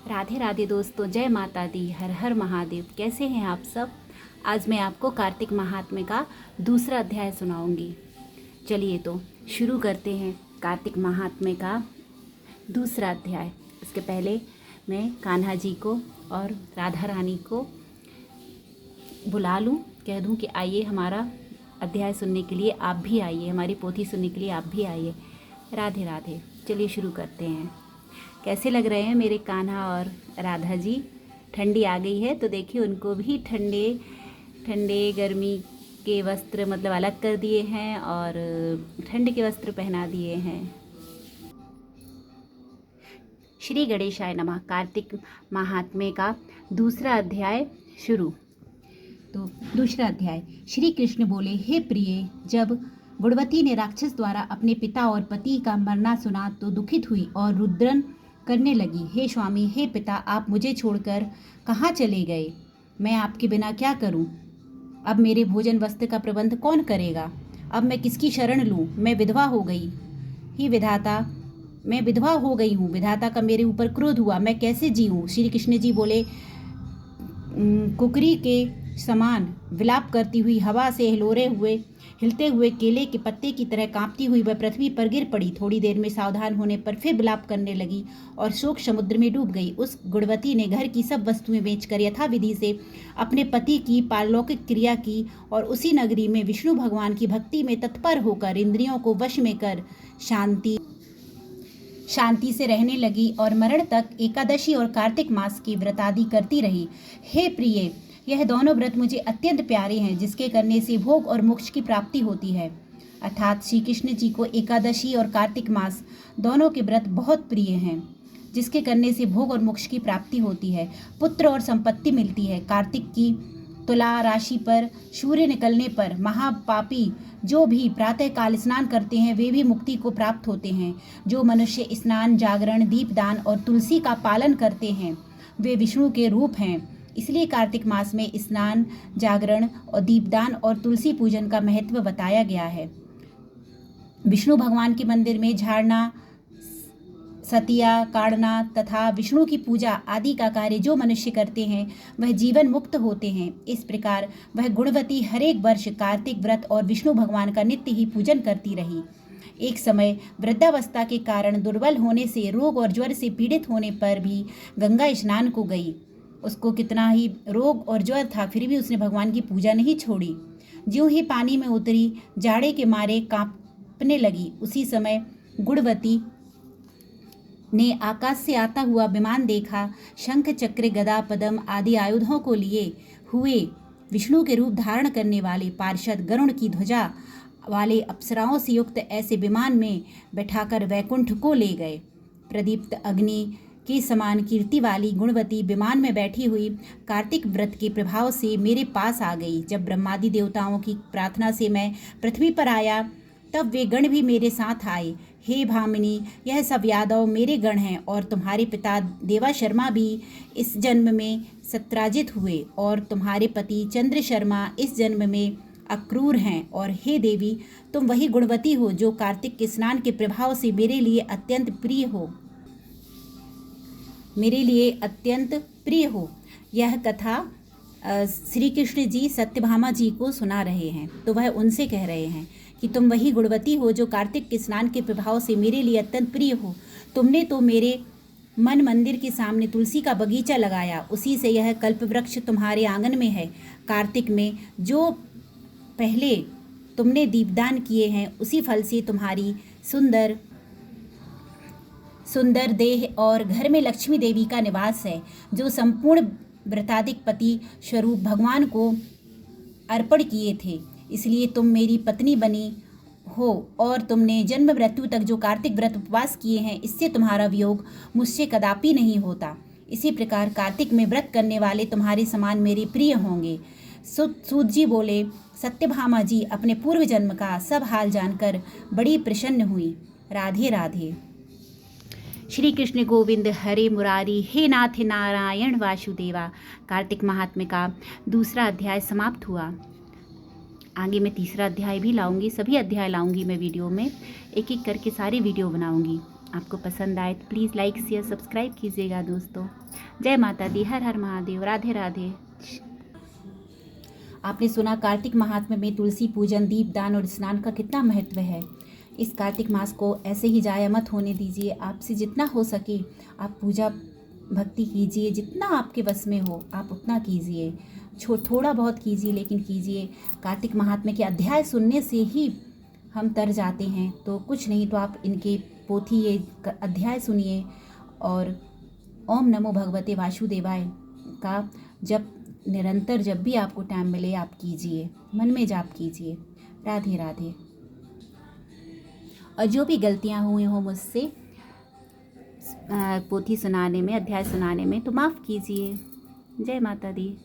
राधे राधे दोस्तों, जय माता दी, हर हर महादेव। कैसे हैं आप सब। आज मैं आपको कार्तिक महात्म्य का दूसरा अध्याय सुनाऊंगी। चलिए तो शुरू करते हैं कार्तिक महात्म्य का दूसरा अध्याय। इसके पहले मैं कान्हा जी को और राधा रानी को बुला लूं, कह दूं कि आइए हमारा अध्याय सुनने के लिए आप भी आइए, हमारी पोथी सुनने के लिए आप भी आइए। राधे राधे। चलिए शुरू करते हैं। कैसे लग रहे हैं मेरे कान्हा और राधा जी। ठंडी आ गई है तो देखिए उनको भी ठंडे ठंडे गर्मी के वस्त्र मतलब अलग कर दिए हैं और ठंड के वस्त्र पहना दिए हैं। श्री गणेशाय नमः। कार्तिक महात्म्य का दूसरा अध्याय शुरू। तो दूसरा अध्याय। श्री कृष्ण बोले, हे प्रिय, जब गुणवती ने राक्षस द्वारा अपने पिता और पति का मरना सुना तो दुखित हुई और रुद्रन करने लगी। हे स्वामी, हे पिता, आप मुझे छोड़कर कहाँ चले गए? मैं आपके बिना क्या करूं? अब मेरे भोजन वस्त्र का प्रबंध कौन करेगा? अब मैं किसकी शरण लूं? मैं विधवा हो गई। ही विधाता, मैं विधवा हो गई हूँ। विधाता का मेरे ऊपर क्रोध हुआ, मैं कैसे जीऊँ? श्री कृष्ण जी बोले, कुकरी के समान विलाप करती हुई हवा से हिलते हुए केले के पत्ते की तरह कांपती हुई वह पृथ्वी पर गिर पड़ी। थोड़ी देर में सावधान होने पर फिर विलाप करने लगी और शोक समुद्र में डूब गई। उस गुणवती ने घर की सब वस्तुएं बेचकर यथाविधि से अपने पति की पारलौकिक क्रिया की और उसी नगरी में विष्णु भगवान की भक्ति में तत्पर होकर इंद्रियों को वश में कर शांति से रहने लगी और मरण तक एकादशी और कार्तिक मास की व्रत आदि करती रही। हे प्रिय, यह दोनों व्रत मुझे अत्यंत प्यारे हैं, जिसके करने से भोग और मोक्ष की प्राप्ति होती है। अर्थात श्री कृष्ण जी को एकादशी और कार्तिक मास दोनों के व्रत बहुत प्रिय हैं, जिसके करने से भोग और मोक्ष की प्राप्ति होती है, पुत्र और संपत्ति मिलती है। कार्तिक की तुला राशि पर सूर्य निकलने पर महापापी जो भी प्रातः काल स्नान करते हैं वे भी मुक्ति को प्राप्त होते हैं। जो मनुष्य स्नान, जागरण, दीपदान और तुलसी का पालन करते हैं वे विष्णु के रूप हैं। इसलिए कार्तिक मास में स्नान, जागरण और दीपदान और तुलसी पूजन का महत्व बताया गया है। विष्णु भगवान के मंदिर में झाड़ना, सतिया काटना तथा विष्णु की पूजा आदि का कार्य जो मनुष्य करते हैं वह जीवन मुक्त होते हैं। इस प्रकार वह गुणवती हर एक वर्ष कार्तिक व्रत और विष्णु भगवान का नित्य ही पूजन करती रही। एक समय वृद्धावस्था के कारण दुर्बल होने से, रोग और ज्वर से पीड़ित होने पर भी गंगा स्नान को गई। उसको कितना ही रोग और ज्वर था, फिर भी उसने भगवान की पूजा नहीं छोड़ी। ज्यों ही पानी में उतरी, जाड़े के मारे कांपने लगी। उसी समय गुणवती ने आकाश से आता हुआ विमान देखा। शंख, चक्र, गदा, पद्म आदि आयुधों को लिए हुए विष्णु के रूप धारण करने वाले पार्षद गरुड़ की ध्वजा वाले अप्सराओं से युक्त ऐसे विमान में बैठाकर वैकुंठ को ले गए। प्रदीप्त अग्नि के समान कीर्ति वाली गुणवती विमान में बैठी हुई कार्तिक व्रत के प्रभाव से मेरे पास आ गई। जब ब्रह्मादि देवताओं की प्रार्थना से मैं पृथ्वी पर आया तब वे गण भी मेरे साथ आए। हे भामिनी, यह सब यादव मेरे गण हैं और तुम्हारे पिता देवा शर्मा भी इस जन्म में सत्राजित हुए और तुम्हारे पति चंद्र शर्मा इस जन्म में अक्रूर हैं। और हे देवी, तुम वही गुणवती हो जो कार्तिक के स्नान के प्रभाव से मेरे लिए अत्यंत प्रिय हो। यह कथा श्री कृष्ण जी सत्यभामा जी को सुना रहे हैं, तो वह उनसे कह रहे हैं कि तुम वही गुणवती हो जो कार्तिक के स्नान के प्रभाव से मेरे लिए अत्यंत प्रिय हो। तुमने तो मेरे मन मंदिर के सामने तुलसी का बगीचा लगाया, उसी से यह कल्प वृक्ष तुम्हारे आंगन में है। कार्तिक में जो पहले तुमने दीपदान किए हैं उसी फल से तुम्हारी सुंदर देह और घर में लक्ष्मी देवी का निवास है, जो संपूर्ण व्रताधिक पति स्वरूप भगवान को अर्पण किए थे। इसलिए तुम मेरी पत्नी बनी हो और तुमने जन्म मृत्यु तक जो कार्तिक व्रत उपवास किए हैं, इससे तुम्हारा वियोग मुझसे कदापि नहीं होता। इसी प्रकार कार्तिक में व्रत करने वाले तुम्हारे समान मेरे प्रिय होंगे। सूत जी बोले, सत्यभामा जी अपने पूर्व जन्म का सब हाल जानकर बड़ी प्रसन्न हुई। राधे राधे। श्री कृष्ण गोविंद हरे मुरारी, हे नाथ नारायण वासुदेवा। कार्तिक महात्म्य का दूसरा अध्याय समाप्त हुआ। आगे मैं तीसरा अध्याय भी लाऊंगी, सभी अध्याय लाऊंगी मैं वीडियो में, एक एक करके सारे वीडियो बनाऊंगी। आपको पसंद आए तो प्लीज़ लाइक शेयर सब्सक्राइब कीजिएगा दोस्तों। जय माता दी, हर हर महादेव, राधे राधे। आपने सुना कार्तिक महात्म्य में तुलसी पूजन, दीपदान और स्नान का कितना महत्व है। इस कार्तिक मास को ऐसे ही जाया मत होने दीजिए। आपसे जितना हो सके आप पूजा भक्ति कीजिए, जितना आपके बस में हो आप उतना कीजिए। थोड़ा बहुत कीजिए लेकिन कीजिए। कार्तिक महात्म्य के अध्याय सुनने से ही हम तर जाते हैं, तो कुछ नहीं तो आप इनके पोथी ये अध्याय सुनिए और ओम नमो भगवते वासुदेवाय का जब निरंतर जब भी आपको टाइम मिले आप कीजिए, मन में जाप कीजिए। राधे राधे। और जो भी गलतियाँ हुई हो मुझसे पोथी सुनाने में, अध्याय सुनाने में, तो माफ़ कीजिए। जय माता दी।